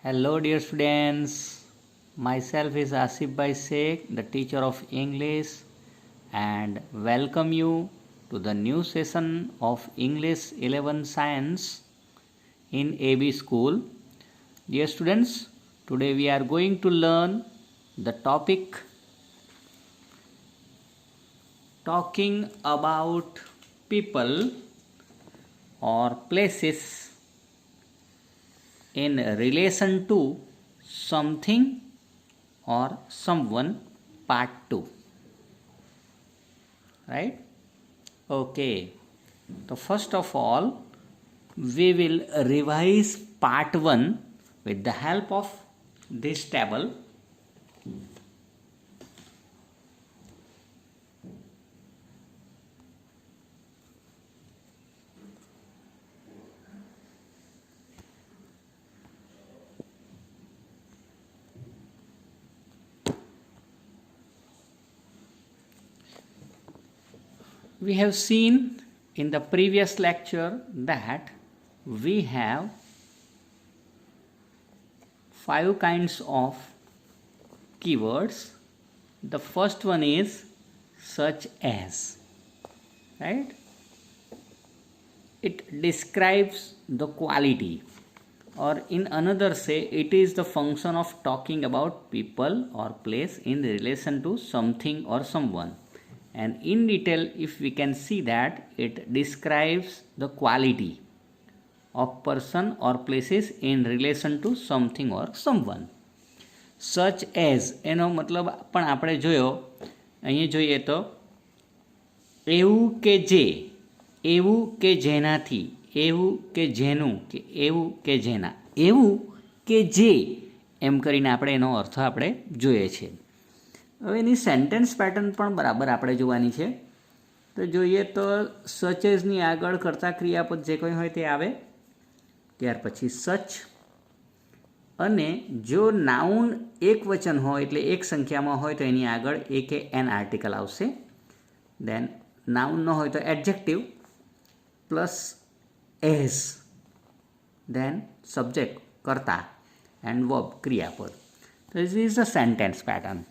Hello, dear students. Myself is Asif Bhai Sheikh, the teacher of English, and welcome you to the new session of English 11 Science in AB School. Dear students, today we are going to learn the topic talking about people or places in relation to something or someone, part 2, right? Okay, so first of all we will revise part 1 with the help of this table. We have seen in the previous lecture that we have 5 kinds of keywords. The first one is such as, right? It describes the quality, or in another say it is the function of talking about people or place in relation to something or someone. And in detail, if we can see that it describes the quality of person or places in relation to something or someone. Such as એનો મતલબ પણ આપણે જોયો, અહીંયા જોઈએ તો એવું કે જે, એવું કે જેનાથી, એવું કે જેનું, કે એવું કે જેના, એવું કે જે, એમ કરીને આપણે એનો અર્થ આપણે જોઈએ છે. હવે એની સેન્ટેન્સ પેટર્ન પણ બરાબર આપણે જોવાની છે. તો જોઈએ તો સચ એઝની આગળ કરતા ક્રિયાપદ જે કંઈ હોય તે આવે, ત્યાર પછી સચ, અને જો નાઉન એક વચન હોય એટલે એક સંખ્યામાં હોય તો એની આગળ એ કે એન આર્ટિકલ આવશે. દેન નાઉન ન હોય તો એડજેક્ટિવ પ્લસ એઝ, દેન સબ્જેક્ટ કર્તા એન્ડ વર્બ ક્રિયાપદ. તો this is the sentence pattern.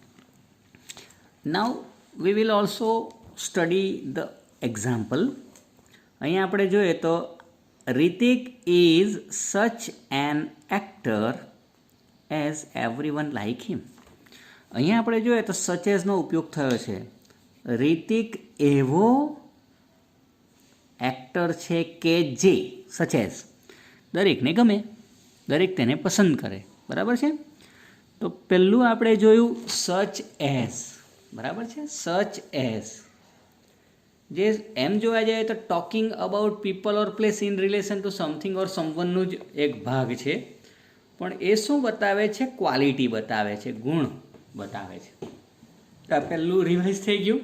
Now we will also study the example. અહીંયા આપણે જોઈએ તો Ritik is such an actor as everyone like him. અહીંયા આપણે જોઈએ તો such as નો ઉપયોગ થયો છે. રિતિક એવો એક્ટર છે કે જે, such as દરેકને ગમે, દરેક તેને પસંદ કરે, બરાબર છે. તો પહેલું આપણે જોયું such as, બરાબર છે. સચ એઝ જે એમ જોવા જાય તો talking about people or place in relation to something or સમવનનું જ એક ભાગ છે, પણ એ શું બતાવે છે? ક્વોલિટી બતાવે છે, ગુણ બતાવે છે. તો પહેલું રિવાઇઝ થઈ ગયું.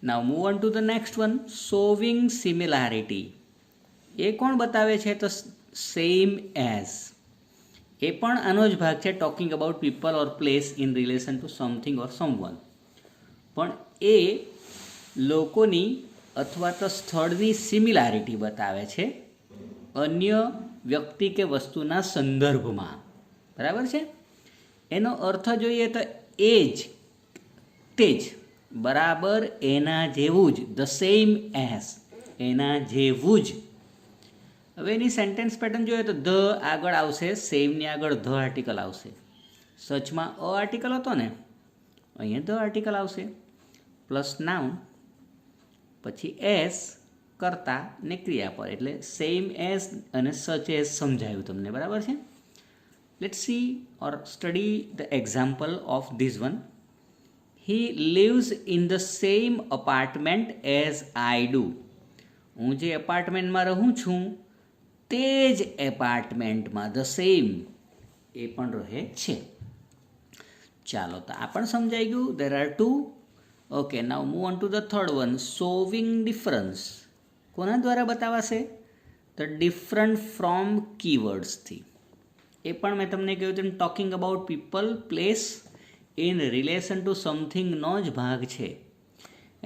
Now move on to the next one, showing similarity. એ કોણ બતાવે છે? તો સેમ એઝ. એ પણ આનો જ ભાગ છે, talking about people or place in relation to something or someone. પણ એ લોકોની અથવા તો સ્થળની સિમિલારિટી બતાવે છે અન્ય વ્યક્તિ કે વસ્તુના સંદર્ભમાં, બરાબર છે. એનો અર્થ જોઈએ તો એ જ, તે જ, બરાબર એના જેવું જ, ધ સેમ એઝ, એના જેવું જ. હવે એની સેન્ટેન્સ પેટર્ન જોઈએ તો ધ આગળ આવશે, સેમની આગળ ધ આર્ટિકલ આવશે. સચમાં અ આર્ટિકલ હતો ને, અહીંયા ધ આર્ટિકલ આવશે, પ્લસ નાઉન, પછી એસ કરતા ને ક્રિયાપદ, એટલે સેમ એઝ અને સચ એઝ સમજાયું તમને, બરાબર છે. Let's see or study the example of this one. He lives in the same apartment as I do. હું જે એપાર્ટમેન્ટમાં રહું છું તે જ એપાર્ટમેન્ટમાં, ધ સેમ, એ પણ રહે છે. ચાલો, તો આ પણ સમજાઈ ગયું. There are two. Okay, now move on to the third one, showing difference. કોના દ્વારા બતાવાશે? તો ડિફરન્ટ ફ્રોમ કીવર્ડ્સથી. એ પણ મેં તમને કહ્યું તેમ talking about people, place in relation to સમથિંગનો જ ભાગ છે.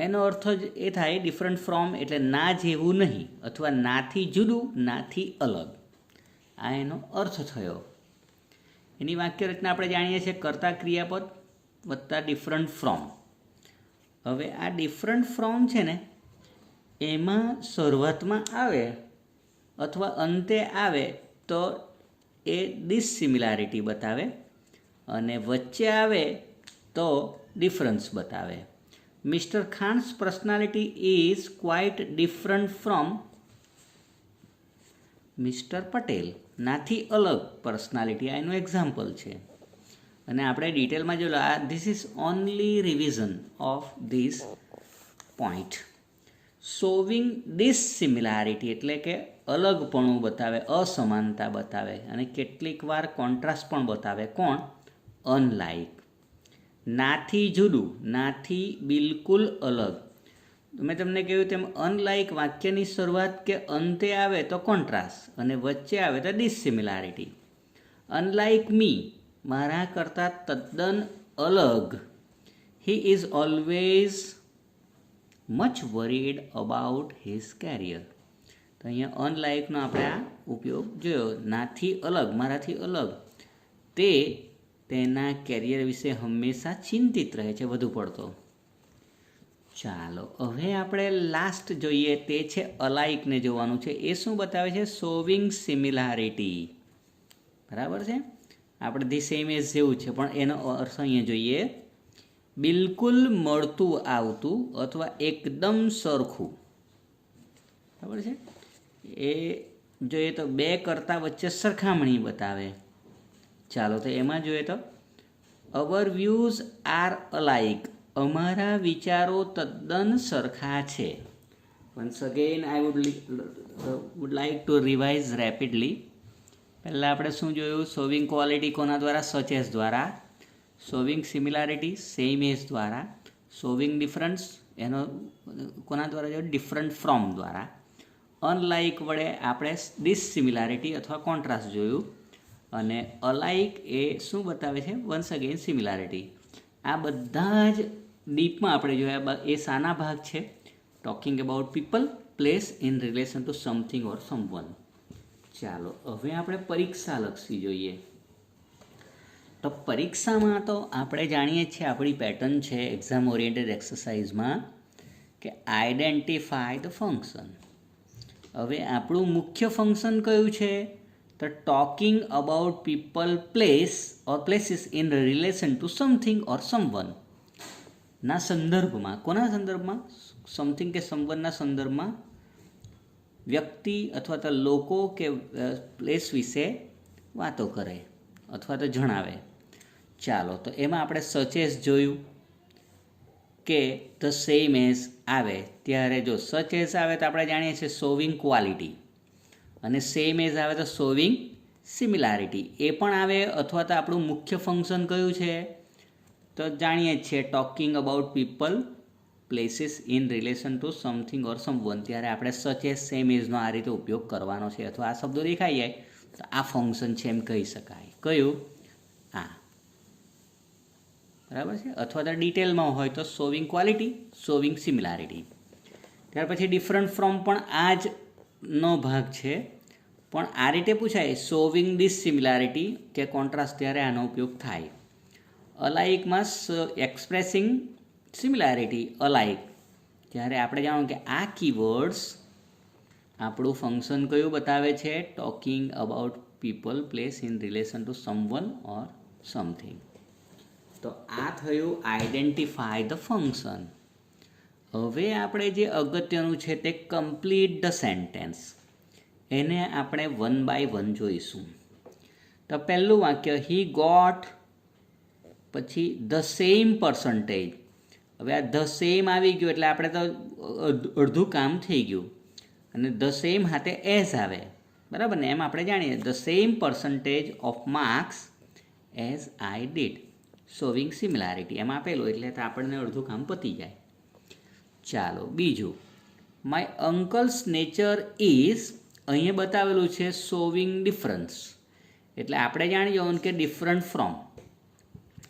એનો અર્થ જ એ થાય ડિફરન્ટ ફ્રોમ એટલે ના જેવું નહીં, અથવા નાથી જુદું, નાથી અલગ. આ એનો અર્થ થયો. એની વાક્ય રચના આપણે જાણીએ છીએ કર્તા ક્રિયાપદ વત્તા ડિફરન્ટ ફ્રોમ. હવે આ ડિફરન્ટ ફ્રોમ છે ને એમાં શરૂઆતમાં આવે અથવા અંતે આવે તો એ ડિસસિમિલારિટી બતાવે અને વચ્ચે આવે તો ડિફરન્સ બતાવે. Mister Khan's personality is quite different from mister Patel. નાથી અલગ પર્સનાલિટી આ એનું એક્ઝામ્પલ છે. અને આપણે ડિટેલમાં જોયું this is only revision of this point. Showing dissimilarity એટલે કે અલગપણું બતાવે, અસમાનતા બતાવે અને કેટલીક વાર કોન્ટ્રાસ્ટ પણ બતાવે. કોણ? અનલાઇક. નાથી જુદું, નાથી બિલકુલ અલગ. મેં તમને કહ્યું તેમ અનલાઇક વાક્યની શરૂઆત કે અંતે આવે તો કોન્ટ્રાસ્ટ અને વચ્ચે આવે તો ડિસસિમિલારિટી. અનલાઇક મી, મારા કરતાં તદ્દન અલગ. He is always much worried about his career. તો અહીંયા અનલાઇકનો આપણે આ ઉપયોગ જોયો. નાથી અલગ, મારાથી અલગ. તે તેના કેરિયર વિશે હંમેશા ચિંતિત રહે છે વધુ પડતો. ચાલો હવે આપણે લાસ્ટ જોઈએ, તે છે અલાઇકને જોવાનું છે. એ શું બતાવે છે? Showing similarity. બરાબર છે, આપણે ધી સેમ એઝ જેવું છે પણ એનો અર્થ અહીંયા જોઈએ બિલકુલ મળતું આવતું અથવા એકદમ સરખું. બરાબર છે, એ જોઈએ તો બે કરતાં વચ્ચે સરખામણી બતાવે. ચાલો તો એમાં જોઈએ તો અવર વ્યૂઝ આર અલાઇક, અમારા વિચારો તદ્દન સરખા છે. Once again I would like to revise rapidly. પહેલાં આપણે શું જોયું? શોવિંગ ક્વોલિટી કોના દ્વારા? સચ એઝ દ્વારા. શોવિંગ સિમિલારિટી સેમ એઝ દ્વારા. શોવિંગ ડિફરન્સ એનો કોના દ્વારા જોયું? ડિફરન્ટ ફ્રોમ દ્વારા. અનલાઇક વડે આપણે ડિસસિમિલારિટી અથવા કોન્ટ્રાસ્ટ જોયું. અને અલાઇક એ શું બતાવે છે? Once again similarity. આ બધા જ ડીપમાં આપણે જોયા એ શાના ભાગ છે? Talking about people, place, in relation to something or someone. ચાલો હવે આપણે પરીક્ષા લક્ષી જોઈએ. તો પરીક્ષામાં તો આપણે જાણીએ છીએ આપણી પેટર્ન છે એક્ઝામ ઓરિએન્ટેડ એક્સરસાઇઝમાં કે આઈડેન્ટિફાય ધ ફંક્શન. હવે આપણું મુખ્ય ફંક્શન કયું છે? તો talking about people, place or places in relation to something or someone ના સંદર્ભમાં. કોના સંદર્ભમાં? સમથિંગ કે સમવનના સંદર્ભમાં વ્યક્તિ અથવા તો લોકો કે પ્લેસ વિશે વાતો કરે અથવા તો જણાવે. ચાલો તો એમાં આપણે સચેસ જોયું કે ધ સેમ એઝ આવે ત્યારે જો સચ એઝ આવે તો આપણે જાણીએ છીએ શોવિંગ ક્વોલિટી અને સેમ એઝ આવે તો શોવિંગ સિમિલારિટી. એ પણ આવે અથવા તો આપણું મુખ્ય ફંક્શન કયું છે? તો જાણીએ જ છીએ talking about people, places in relation to something or someone. ત્યારે આપણે સચ એઝ સેમ એઝનો આ રીતે ઉપયોગ કરવાનો છે અથવા આ શબ્દો દેખાઈ જાય તો આ ફંક્શન છે એમ કહી શકાય. કયું? આ. બરાબર છે. અથવા તો ડિટેલમાં હોય તો શોવિંગ ક્વોલિટી, શોવિંગ સિમિલારિટી. ત્યાર પછી ડિફરન્ટ ફ્રોમ પણ આ જ નો ભાગ છે પણ આ રીતે પૂછાય શોવિંગ ડિસસિમિલારિટી કે કોન્ટ્રાસ્ટ, ત્યારે આનો ઉપયોગ થાય. અલાઇકમાં એક્સપ્રેસિંગ સિમિલારિટી અલાઇક, ત્યારે આપણે જાણો કે આ કીવર્ડ્સ આપણું ફંક્શન કયું બતાવે છે? Talking about people, place, in relation to someone or something. તો આ થયું આઈડેન્ટિફાય ધ ફંક્શન. હવે આપણે જે અગત્યનું છે તે કમ્પ્લીટ ધ સેન્ટેન્સ. એને આપણે 1 by 1 જોઈશું. તો પહેલું વાક્ય હી ગોટ, પછી ધ સેમ પર્સન્ટેજ. હવે આ ધ સેમ આવી ગયું એટલે આપણે તો અડધું કામ થઈ ગયું અને ધ સેમ હાથે એઝ આવે. બરાબર ને? એમ આપણે જાણીએ the same percentage of marks as I did. Showing similarity એમ આપેલું એટલે તો આપણને અડધું કામ પતી જાય. ચાલો બીજું, માય અંકલ્સ નેચર ઇઝ, અહીંયા બતાવેલું છે શોવિંગ ડિફરન્સ એટલે આપણે જાણી જવાનું કે ડિફરન્ટ ફ્રોમ.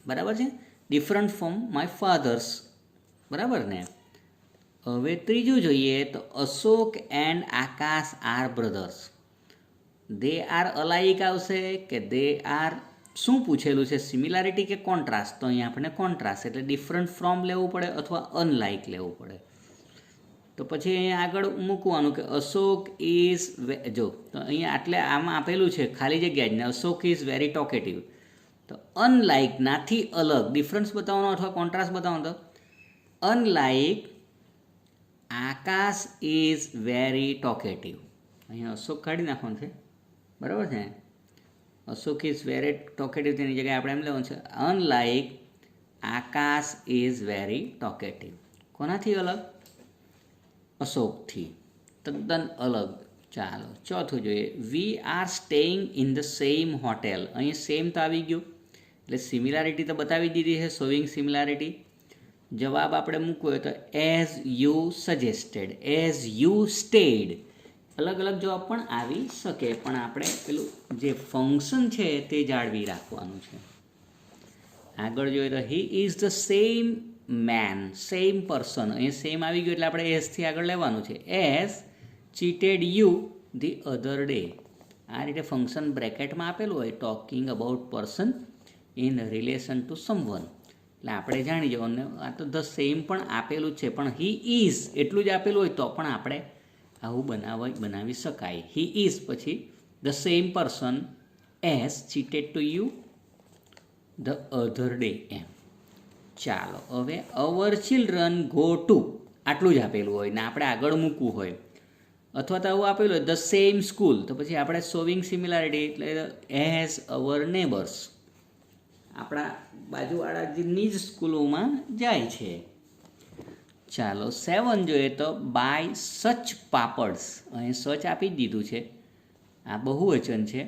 બરાબર છે? Different from my father's. બરાબર ને? હવે ત્રીજું જોઈએ તો Ashok and Akash are brothers. They are alike આવશે કે દે આર શું પૂછેલું છે, સિમિલારિટી કે કોન્ટ્રાસ્ટ? તો અહીંયા આપણને કોન્ટ્રાસ્ટ એટલે ડિફરન્ટ ફ્રોમ લેવું પડે અથવા અનલાઇક લેવું પડે. તો પછી અહીંયા આગળ મૂકવાનું કે અશોક ઇઝ, જો તો અહીંયા એટલે આમાં આપેલું છે ખાલી જગ્યા જ ને, અશોક ઇઝ વેરી ટોકેટિવ. તો અનલાઇક નાથી અલગ ડિફરન્સ બતાવવાનો અથવા કોન્ટ્રાસ્ટ બતાવવાનો. તો unlike Akash is very talkative. અહીંયા અશોક કાઢી નાખવાનું છે, બરાબર છે. અશોક ઇઝ વેરી ટોકેટિવ તેની જગ્યાએ આપણે એમ લેવાનું છે unlike Akash is very talkative. કોનાથી અલગ? અશોકથી તદ્દન અલગ. ચાલો ચોથું જોઈએ. We are staying in the same hotel. અહીં સેમ તો આવી ગયું એટલે સિમિલારિટી તો બતાવી દીધી છે, શોઈંગ સિમિલારિટી. જવાબ આપણે મૂકવો હોય તો as you suggested, as you stayed. અલગ અલગ જવાબ પણ આવી શકે, પણ આપણે પેલું જે ફંક્શન છે તે જાળવી રાખવાનું છે. આગળ જોઈએ તો he is the same man, same person. અહીં સેમ આવી ગયું એટલે આપણે એઝથી આગળ લેવાનું છે. As cheated you the other day. આ રીતે ફંક્શન બ્રેકેટમાં આપેલું હોય, talking about person in relation to someone. એટલે આપણે જાણી જવાનું. આ તો ધ સેમ પણ આપેલું છે, પણ હી ઇઝ એટલું જ આપેલું હોય તો પણ આપણે આવું બનાવી શકાય. હી ઇઝ પછી the same person as cheated to you the other day એમ. ચાલો હવે અવર ચિલ્ડ્રન ગો ટુ આટલું જ આપેલું હોય ને આપણે આગળ મૂકવું હોય, અથવા તો આવું આપેલું હોય ધ સેમ સ્કૂલ, તો પછી આપણે શોવિંગ સિમિલારિટી એટલે એઝ અવર નેબર્સ, આપણા બાજુવાળાની જ સ્કૂલોમાં જાય છે. ચાલો 7 જોઈએ તો બાય સચ પાપડ્સ. અહીં સચ આપી જ દીધું છે, આ બહુવચન છે.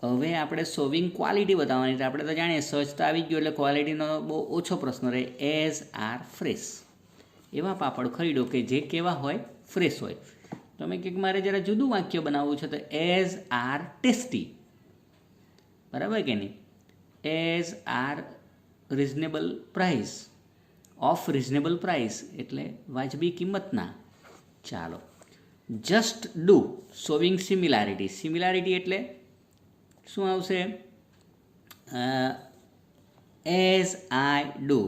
હવે આપણે શોવિંગ ક્વોલિટી બતાવવાની, એટલે આપણે તો જાણીએ સચ તો આવી જ ગયું એટલે ક્વોલિટીનો બહુ ઓછો પ્રશ્ન રહે. As are fresh. એવા પાપડ ખરીદો કે જે કેવા હોય, ફ્રેશ હોય. તમે કંઈક મારે જરા જુદું વાક્ય બનાવવું છે તો એઝ આર ટેસ્ટી, બરાબર કે નહીં? As are reasonable price, of reasonable price એટલે વાજબી કિંમતના. ચાલો just do showing similarity. Similarity એટલે શું આવશે? As I do,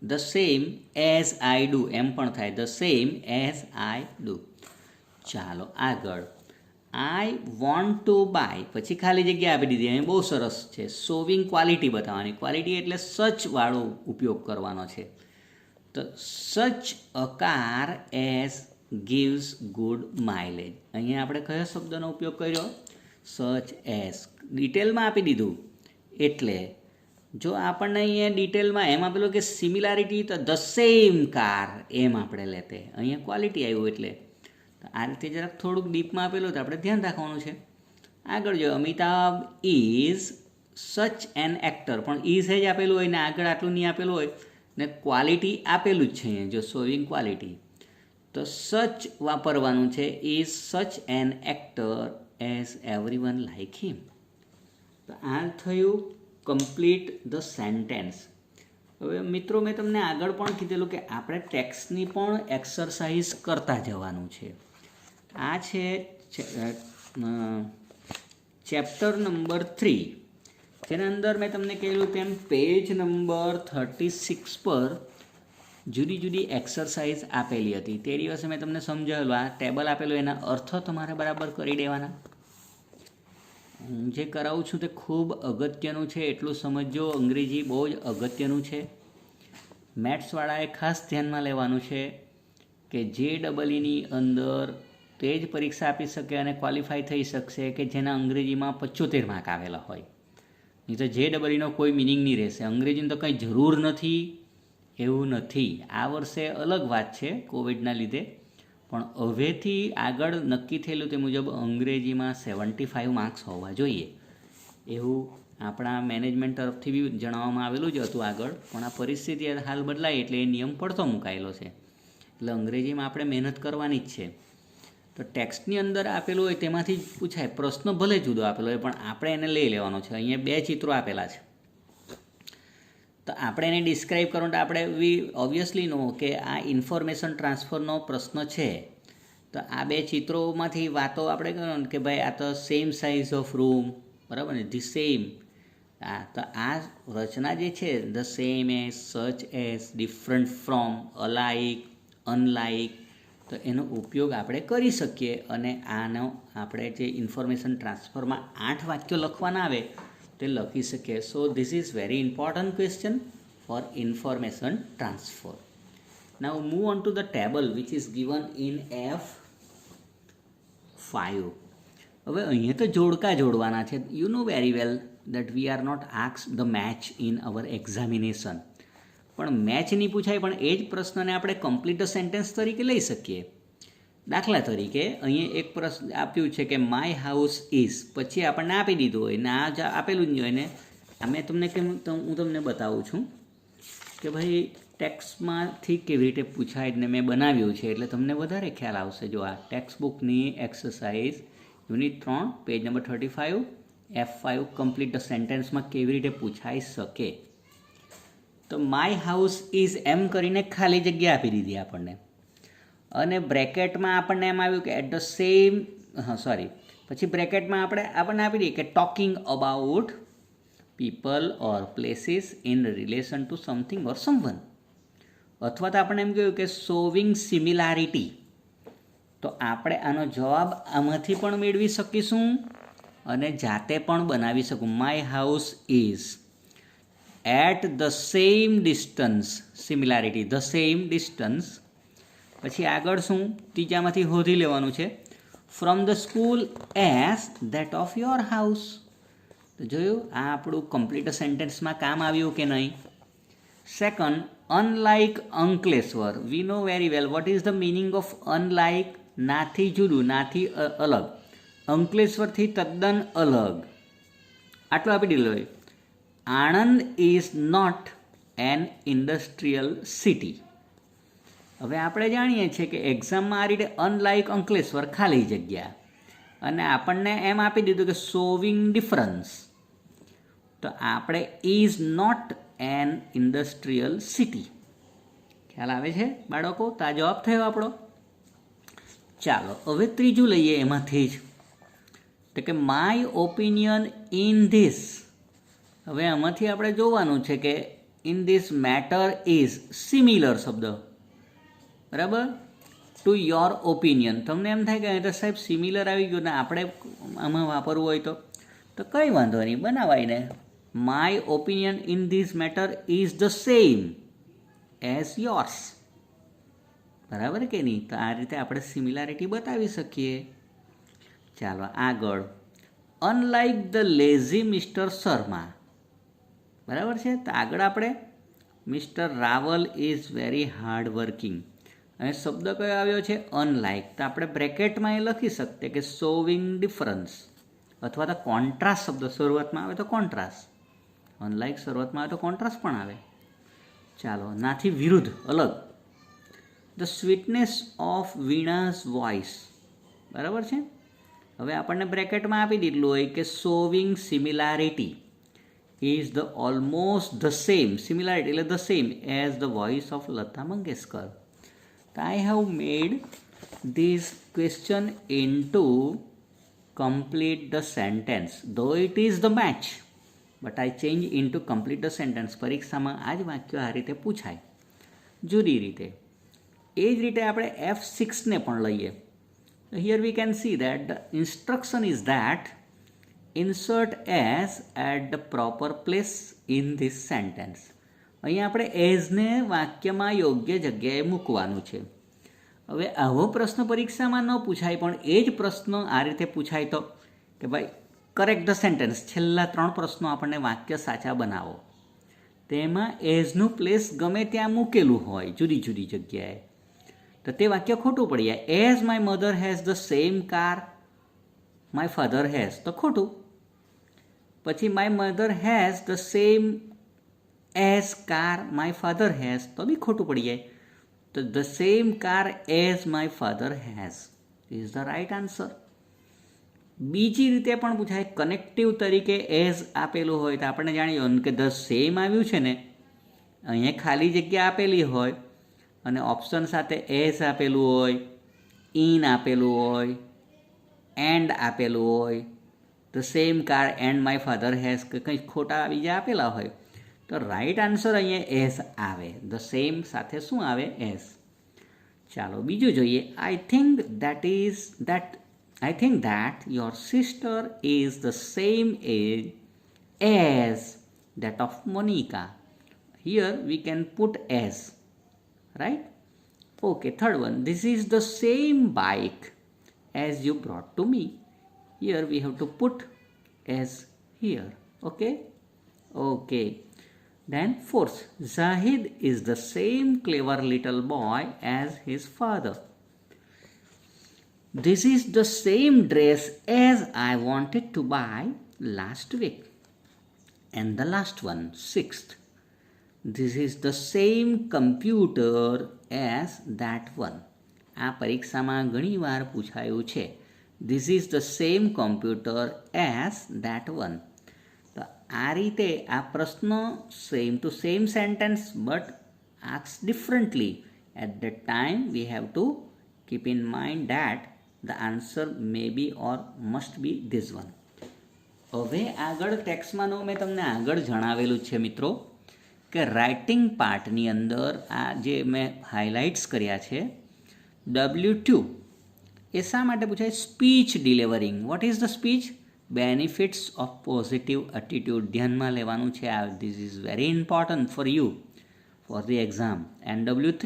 the same as I do એમ પણ થાય, the same as I do. ચાલો આગળ. આઈ વોન્ટ ટુ બાય, પછી ખાલી જગ્યા આપી દીધી. અહીં બહુ સરસ છે, શોવિંગ ક્વોલિટી બતાવવાની. ક્વોલિટી એટલે સચ વાળો ઉપયોગ કરવાનો છે. તો such a car as gives good mileage. અહીંયા આપણે કયો શબ્દનો ઉપયોગ કર્યો? Such as. ડિટેલમાં આપી દીધું એટલે જો આપણને અહીંયા ડિટેલમાં એમ આપેલું કે સિમિલારિટી તો ધ સેમ કાર એમ આપણે લેતે. અહીંયા ક્વોલિટી આવ્યું એટલે આ રીતે જરાક થોડુંક ડીપમાં આપેલું તો આપણે ધ્યાન રાખવાનું છે. આગળ જો Amitabh is such an actor, પણ ઇઝ જ આપેલું હોય ને આગળ આટલું નહીં આપેલું હોય ને ક્વોલિટી આપેલું જ છે અહીંયા જો શોવિંગ ક્વોલિટી, તો સચ વાપરવાનું છે. Is such an actor as everyone like him. તો આ થયું કમ્પ્લીટ ધ સેન્ટેન્સ. હવે મિત્રો મેં તમને આગળ પણ કીધેલું કે આપણે ટેક્સ્ટની પણ એક્સરસાઇઝ કરતા જવાનું છે. આ છે ચેપ્ટર નંબર 3, જેના અંદર મેં તમને કહેલું તેમ પેજ નંબર 36 પર જુદી જુદી એક્સરસાઇઝ આપેલી હતી. તે દિવસે મેં તમને સમજાવેલું આ ટેબલ આપેલું એના અર્થ તમારે બરાબર કરી દેવાના. હું જે કરાવું છું તે ખૂબ અગત્યનું છે, એટલું સમજજો. અંગ્રેજી બહુ જ અગત્યનું છે. મેથ્સવાળાએ ખાસ ધ્યાનમાં લેવાનું છે કે JEEની અંદર તે જ પરીક્ષા આપી શકે અને ક્વોલિફાય થઈ શકશે કે જેના અંગ્રેજીમાં 75 માર્ક આવેલા હોય. નહીં તો JEEનો કોઈ મિનિંગ નહીં રહેશે. અંગ્રેજીની તો કંઈ જરૂર નથી એવું નથી. આ વર્ષે અલગ વાત છે કોવિડના લીધે, પણ હવેથી આગળ નક્કી થયેલું તે મુજબ અંગ્રેજીમાં 75 માર્ક્સ હોવા જોઈએ એવું આપણા મેનેજમેન્ટ તરફથી બી જણાવવામાં આવેલું જ હતું આગળ. પણ આ પરિસ્થિતિ હાલ બદલાય એટલે એ નિયમ પડતો મુકાયેલો છે. એટલે અંગ્રેજીમાં આપણે મહેનત કરવાની જ છે. તો ટેક્સ્ટની અંદર આપેલું હોય તેમાંથી જ પૂછાય. પ્રશ્ન ભલે જુદો આપેલો હોય પણ આપણે એને લઈ લેવાનો છે. અહીંયા 2 ચિત્રો આપેલા છે તો આપણે એને ડિસ્ક્રાઇબ કરવાનું. તો આપણે ઓબ્વિયસલી નો કે આ ઇન્ફોર્મેશન ટ્રાન્સફરનો પ્રશ્ન છે. તો આ 2 ચિત્રોમાંથી વાતો આપણે કરવાનું કે ભાઈ આ તો સેમ સાઇઝ ઓફ રૂમ, બરાબર ને, ધી સેમ. તો આ રચના જે છે the same as, such as, different from, alike, unlike, તો એનો ઉપયોગ આપણે કરી શકીએ અને આનો આપણે જે ઇન્ફોર્મેશન ટ્રાન્સફરમાં 8 વાક્યો લખવાના આવે તે લખી શકીએ. સો this is very important question four information transfer. Now move on to the table which is given in F5. હવે અહીંયા તો જોડકા જોડવાના છે. You know very well that we are not asked the match in our examination. પણ match નહીં પૂછાય પણ એ જ પ્રશ્નને આપણે કમ્પ્લીટ સેન્ટેન્સ તરીકે લઈ શકીએ. દાખલા તરીકે અહીંયા એક પ્રશ્ન આપ્યું છે કે માય હાઉસ ઇઝ, પછી આપણને આપી દીધું હોય ને આ આપેલું જ નહીં હોય ને મેં તમને હું તમને બતાવું છું કે ભાઈ ટેક્સ્ટમાંથી કેવી રીતે પૂછાય ને મેં બનાવ્યું છે એટલે તમને વધારે ખ્યાલ આવશે. જો આ ટેક્સ્ટ બુકની exercise unit 3 page number 35 F5 complete the સેન્ટેન્સમાં કેવી રીતે પૂછાઈ શકે. તો માય હાઉસ ઇઝ એમ કરીને ખાલી જગ્યા આપી દીધી આપણને અને બ્રેકેટમાં આપણને એમ આવ્યું કે એટ ધ સેમ પછી બ્રેકેટમાં આપણને આપી દઈએ કે talking about people or places in relation to something or someone, અથવા તો આપણને એમ કહ્યું કે શોવિંગ સિમિલારિટી. તો આપણે આનો જવાબ આમાંથી પણ મેળવી શકીશું અને જાતે પણ બનાવી શકું. My house is at the same distance, similarity the same distance. પછી આગળ શું ત્રીજામાંથી શોધી લેવાનું છે from the school as that of your house. તો જોયું આ આપણું કમ્પ્લીટ સેન્ટેન્સમાં કામ આવ્યું કે નહીં. Second, unlike Ankleshwar. We know very well what is the meaning of unlike. નાથી જુદું, નાથી અલગ. અંકલેશ્વરથી તદ્દન અલગ. આટલું આપી દીધું હોય. Anand is not an industrial city. હવે આપણે જાણીએ છીએ કે એક્ઝામમાં આ રીતે અનલાઇક અંકલેશ્વર ખાલી જગ્યા અને આપણને એમ આપી દીધું કે શોવિંગ ડિફરન્સ. તો આપણે is not an industrial city. ખ્યાલ આવે છે બાળકો? તો આ જવાબ થયો આપણો. ચાલો હવે ત્રીજું લઈએ એમાંથી જ, તો કે માય ઓપિનિયન ઇન ધીસ. હવે આમાંથી આપણે જોવાનું છે કે in this matter is similar શબ્દ, બરાબર, ટુ યોર ઓપિનિયન. તમને એમ થાય કે અહીં તો સાહેબ સિમિલર આવી ગયું ને આપણે આમાં વાપરવું હોય તો કંઈ વાંધો નહીં, બનાવાય ને. My opinion in this matter is the same as yours. બરાબર કે નહીં? તો આ રીતે આપણે સિમિલારિટી બતાવી શકીએ. ચાલો આગળ. Unlike the lazy mister Sharma. બરાબર છે? તો આગળ આપણે mister Raval is very hard working. અને શબ્દ કયો આવ્યો છે? અનલાઇક. તો આપણે બ્રેકેટમાં એ લખી શકીએ કે શોવિંગ ડિફરન્સ, અથવા તો કોન્ટ્રાસ્ટ શબ્દ શરૂઆતમાં આવે તો કોન્ટ્રાસ્ટ. અનલાઇક શરૂઆતમાં આવે તો કોન્ટ્રાસ્ટ પણ આવે. ચાલો, નાથી વિરુદ્ધ, અલગ. The sweetness of Veena's voice. બરાબર છે? હવે આપણને બ્રેકેટમાં આપી દીધું હોય કે showing similarity is the almost the same, similarity એટલે the same as the voice of Lata Mangeshkar. તો I have made this question into complete the sentence, though it is the match, but I change into complete the sentence. પરીક્ષામાં આ જ વાક્યો આ રીતે પૂછાય જુદી રીતે. એ જ રીતે આપણે F6ને પણ લઈએ. Here we can see that the instruction is that insert as at the proper place in this sentence. અહીંયા આપણે એઝને વાક્યમાં યોગ્ય જગ્યાએ મૂકવાનું છે. હવે આવો પ્રશ્ન પરીક્ષામાં ન પૂછાય પણ એ જ પ્રશ્ન આ રીતે પૂછાય તો કે ભાઈ કરેક્ટ ધ સેન્ટેન્સ, છેલ્લા 3 પ્રશ્નો આપણને વાક્ય સાચા બનાવો. તેમાં એઝનું પ્લેસ ગમે ત્યાં મૂકેલું હોય જુદી જુદી જગ્યાએ, તો તે વાક્ય ખોટું પડી જાય. As my mother has the same car my father has, તો ખોટું. પછી my mother has the same as car my father has, તો બી ખોટું પડી જાય. તો the same car as my father has is the right answer. બીજી રીતે પણ પૂછાય. કનેક્ટિવ તરીકે એઝ આપેલું હોય તો આપણે જાણીએ કે ધ સેમ આવ્યું છે ને, અહીંયા ખાલી જગ્યા આપેલી હોય અને ઓપ્શન સાથે એઝ આપેલું હોય, ઇન આપેલું હોય, એન્ડ આપેલું હોય, the same car and my father has કે કંઈ ખોટા બીજા આપેલા હોય તો રાઈટ આન્સર અહીંયા એસ આવે. ધ સેમ સાથે શું આવે? એસ. ચાલો બીજું જોઈએ. I think that your sister is the same age as that of Monica. Here we can put as, right? Okay, third one. This is the same bike as you brought to me. Here we have to put as here. Okay? Okay. Then fourth. Zahid is the same clever little boy as his father. This is the same dress as I wanted to buy last week. And the last one, sixth. This is the same computer as that one. આ પરીક્ષામાં ઘણીવાર પૂછાયું છે. This is the same computer as that one. તો આ રીતે આ પ્રશ્ન same to same sentence but ask differently. At that time we have to keep in mind that the answer may be or must be this one. હવે આગળ ટેક્સ્ટમાંનું મેં તમને આગળ જણાવેલું છે મિત્રો કે રાઇટિંગ પાર્ટની અંદર આ જે મેં હાઇલાઇટ્સ કર્યા છે W2 એ શા માટે પૂછાય? Speech delivering. Vote is the speech? Benefits of positive attitude ધ્યાનમાં લેવાનું છે. આ this is very important for you for the exam. And W3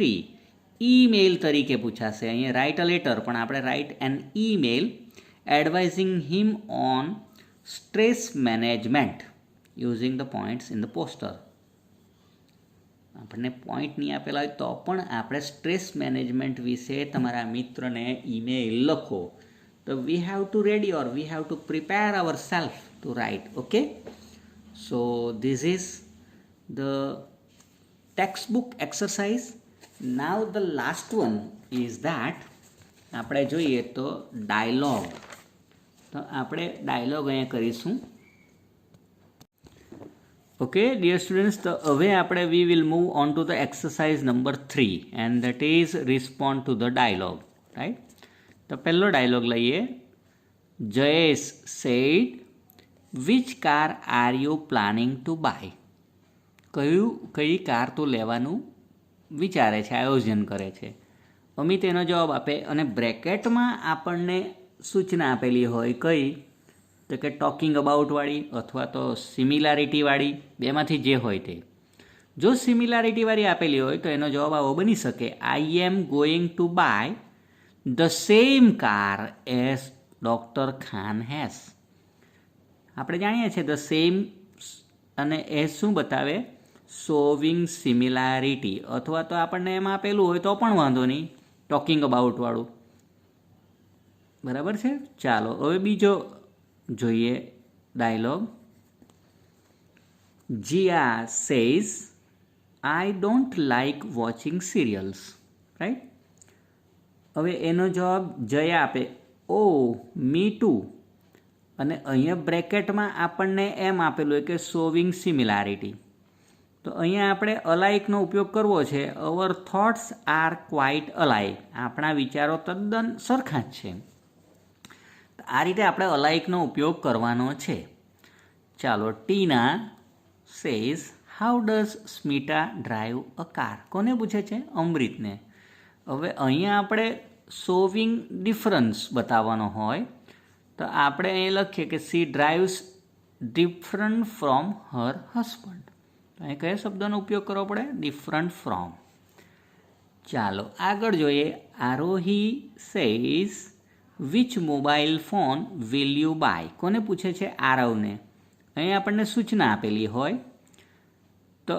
email તરીકે પૂછાશે. અહીંયા રાઇટ અ લેટર પણ આપણે write an email advising him on stress management using the points in the poster. આપણને point નહીં આપેલા હોય તો પણ આપણે સ્ટ્રેસ મેનેજમેન્ટ વિશે તમારા મિત્રને ઈમેલ લખો. તો we have to ready or we have to prepare our self to write. Okay, so this is the text book exercise. Now the last one is that આપણે જોઈએ તો ડાયલોગ. તો આપણે ડાયલોગ અહીંયા કરીશું. ઓકે ડિયર સ્ટુડન્ટ્સ, તો હવે આપણે we will move on to the exercise number 3 and that is respond to the dialogue. Right, તો પહેલો ડાયલોગ લઈએ. Jayesh said, which car are you planning to buy? કઈ કાર તું લેવાનું વિચારે છે, આયોજન કરે છે? અમિત એનો જવાબ આપે અને બ્રેકેટમાં આપણને સૂચના આપેલી હોય કઈ? તો કે ટોકિંગ અબાઉટવાળી અથવા તો સિમિલારિટીવાળી, બેમાંથી જે હોય તે. જો સિમિલારિટીવાળી આપેલી હોય તો એનો જવાબ આવો બની શકે, I am going to buy the same car as doctor Khan has. આપણે જાણીએ છીએ ધ સેમ અને એઝ શું બતાવે? Showing similarity. અથવા તો આપણને એમાં આપેલું હોય તો પણ વાંધો નહીં, ટોકિંગ અબાઉટવાળું. બરાબર છે. ચાલો હવે બીજો જોઈએ dialogue. Jiya says, I don't like watching serials. Right, હવે એનો જવાબ જયા આપે, ઓ મી ટુ. અને અહીંયા બ્રેકેટમાં આપણને એમ આપેલું હોય કે શોવિંગ સિમિલારિટી. તો અહીંયા આપણે અલાઇકનો ઉપયોગ કરવો છે. અવર થોટ્સ આર ક્વાઇટ અલાઇક. આપણા વિચારો તદ્દન સરખા જ છે. આ રીતે આપણે અલાઇકનો ઉપયોગ કરવાનો છે. ચાલો, Tina says, how does Smita drive a car? કોને પૂછે છે? અમૃતને. હવે અહીંયા આપણે શોવિંગ ડિફરન્સ બતાવવાનો હોય તો આપણે અહીં લખીએ કે she drives different from her husband. તો અહીં કયા શબ્દનો ઉપયોગ કરવો પડે? Different from. ચાલો આગળ જોઈએ. Aarohi says, which mobile phone will you buy? કોને પૂછે છે? આરવને. અહીં આપણને સૂચના આપેલી હોય તો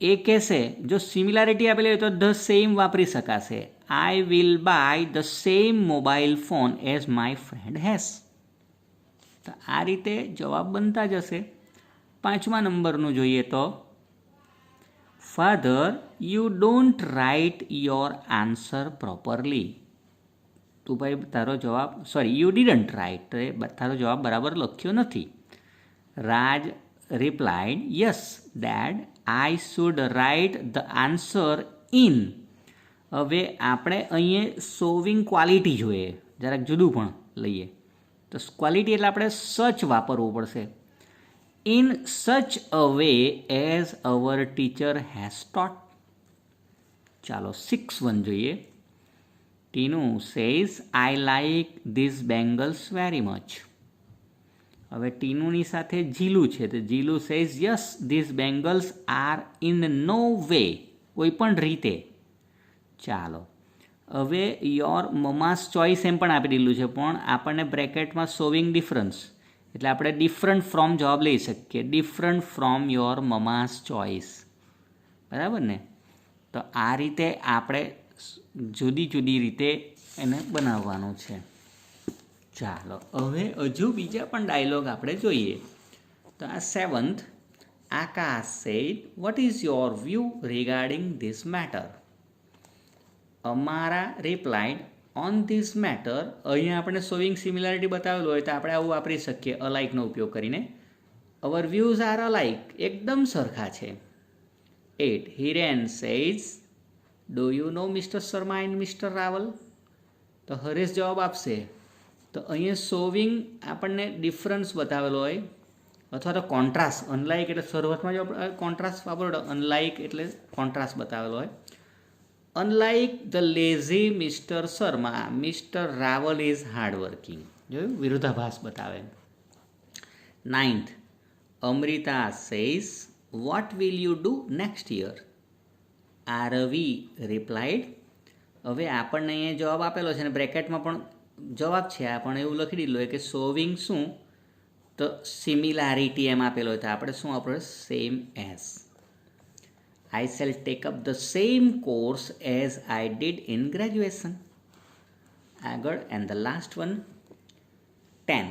એ કહેશે, જો સિમિલારિટી આપેલી હોય તો ધ સેમ વાપરી શકાશે. I will buy the same mobile phone as my friend has. તો આ રીતે જવાબ બનતા જશે. 5મા નંબરનું જોઈએ તો father, you don't write your answer properly. તું ભાઈ તારો જવાબ, સોરી યુ ડિડન્ટ રાઇટ, તારો જવાબ બરાબર લખ્યો નથી. Raj replied, yes dad, I should write the answer in. હવે આપણે અહીંયા શોવિંગ ક્વોલિટી જોઈએ, જરાક જુદું પણ લઈએ. તો ક્વોલિટી એટલે આપણે સચ વાપરવું પડશે. In such a way as our teacher has taught. ચાલો 6-1 જોઈએ. Tinu says I like this bangles very much. હવે ટીનુની સાથે જીલુ છે તો Jilu says yes this bangles are in no way, કોઈ પણ રીતે. ચાલો હવે યોર મમાસ ચોઇસ એમ પણ આપી દીધું છે, પણ આપણને બ્રેકેટમાં શોવિંગ ડિફરન્સ એટલે આપણે ડિફરન્ટ ફ્રોમ જવાબ લઈ શકીએ. ડિફરન્ટ ફ્રોમ યોર મમાસ ચોઇસ, બરાબર ને? તો આ રીતે આપણે જુદી જુદી રીતે એને બનાવવાનું છે. ચાલો હવે હજુ બીજા પણ ડાયલોગ આપણે જોઈએ. તો આ 7th, Akash said what is your view regarding this matter. અમારા રિપ્લાઇડ ઓન ધીસ મેટર. અહીંયા આપણે શોવિંગ સિમિલારિટી બતાવેલું હોય તો આપણે આવું વાપરી શકીએ અલાઇકનો ઉપયોગ કરીને. અવર વ્યૂઝ આર અલાઇક, એકદમ સરખા છે. 8, Hiren says do you know mister Sharma and mister Raval. તો હરેશ જવાબ આપશે. તો અહીંયા શોવિંગ આપણને ડિફરન્સ બતાવેલો હોય અથવા તો કોન્ટ્રાસ્ટ. અનલાઇક એટલે શરૂઆતમાં જો કોન્ટ્રાસ્ટ વાપરો, અનલાઇક એટલે કોન્ટ્રાસ્ટ બતાવેલો હોય. Unlike the lazy mister Sharma, mister Raval is hardworking. જોયું, વિરોધાભાસ બતાવે. 9th, Amrita says what will you do next year. Aarvi replied. હવે આપણને અહીંયા જવાબ આપેલો છે ને બ્રેકેટમાં પણ જવાબ છે, આ પણ એવું લખી દીધું હોય કે શોવિંગ શું, તો સિમિલારિટી એમ આપેલો હોય તો આપણે શું આપણે same as. I shall take up the same course as I did in graduation. આગળ and the last one, 10.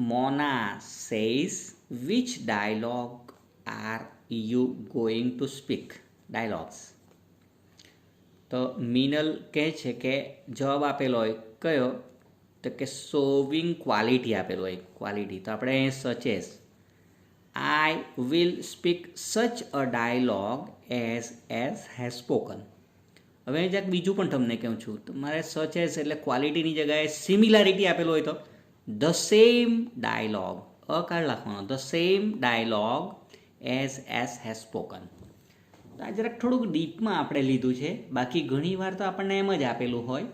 Mona says which dialogue are you going to speak? Dialogues. તો મિનલ કહે છે કે જવાબ આપેલો હોય કયો, તો કે શોવિંગ ક્વોલિટી આપેલો હોય ક્વોલિટી. તો આપણે such as I will speak such a dialogue as has spoken. હવે જ્યાંક બીજું પણ તમને કહું છું, તો મારે સચ એઝ એટલે ક્વોલિટીની જગ્યાએ સિમિલારિટી આપેલું હોય તો ધ સેમ ડાયલોગ, અકાળ લખવાનો, the same dialogue as has spoken. તો આ જરાક થોડુંક ડીપમાં આપણે લીધું છે. બાકી ઘણીવાર તો આપણને એમ જ આપેલું હોય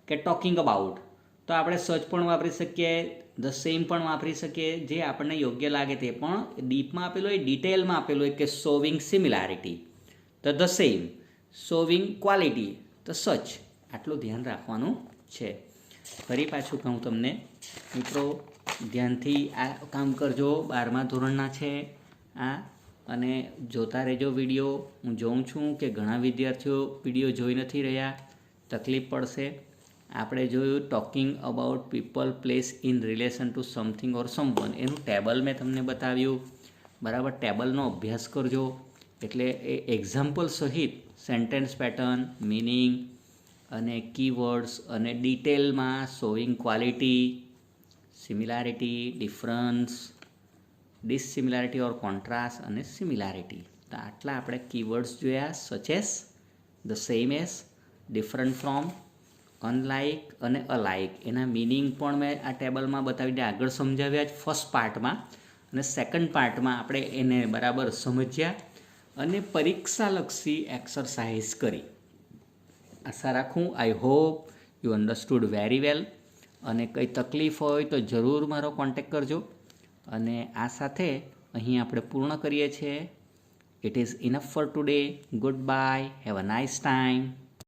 કે ટોકિંગ અબાઉટ, તો આપણે સચ પણ વાપરી શકીએ, ધ સેમ પણ વાપરી શકીએ, જે આપણને યોગ્ય લાગે તે. પણ ડીપમાં આપેલું હોય, ડિટેલમાં આપેલું હોય કે શોવિંગ સિમિલારિટી તો ધ સેમ, શોવિંગ ક્વોલિટી તો સચ. આટલું ધ્યાન રાખવાનું છે. ફરી પાછું કહું તમને મિત્રો, ધ્યાનથી આ કામ કરજો. 12મા ધોરણના છે આ, અને જોતા રહેજો વિડીયો. હું જોઉં છું કે ઘણા વિદ્યાર્થીઓ વિડીયો જોઈ નથી રહ્યા, તકલીફ પડશે. આપણે જોયું talking about people place in relation to something or someone, એનું ટેબલ મેં તમને બતાવ્યું. બરાબર, ટેબલનો અભ્યાસ કરજો એટલે એ એક્ઝામ્પલ સહિત સેન્ટેન્સ પેટર્ન, મિનિંગ અને કીવર્ડ્સ અને ડિટેલમાં showing quality, similarity, difference, dissimilarity or contrast અને સિમિલારિટી. તો આટલા આપણે કીવર્ડ્સ જોયા. Such as, the same as, different from, unlike અને અલાઇક. એના મિનિંગ પણ મેં આ ટેબલમાં બતાવીને આગળ સમજાવ્યા જ ફર્સ્ટ પાર્ટમાં, અને સેકન્ડ પાર્ટમાં આપણે એને બરાબર સમજ્યા અને પરીક્ષાલક્ષી એક્સરસાઇઝ કરી. આશા રાખું, I hope you understood very well. અને કંઈ તકલીફ હોય તો જરૂર મારો કોન્ટેક્ટ કરજો. અને આ સાથે અહીં આપણે પૂર્ણ કરીએ છીએ. It is enough four today. Good bye, have a nice time.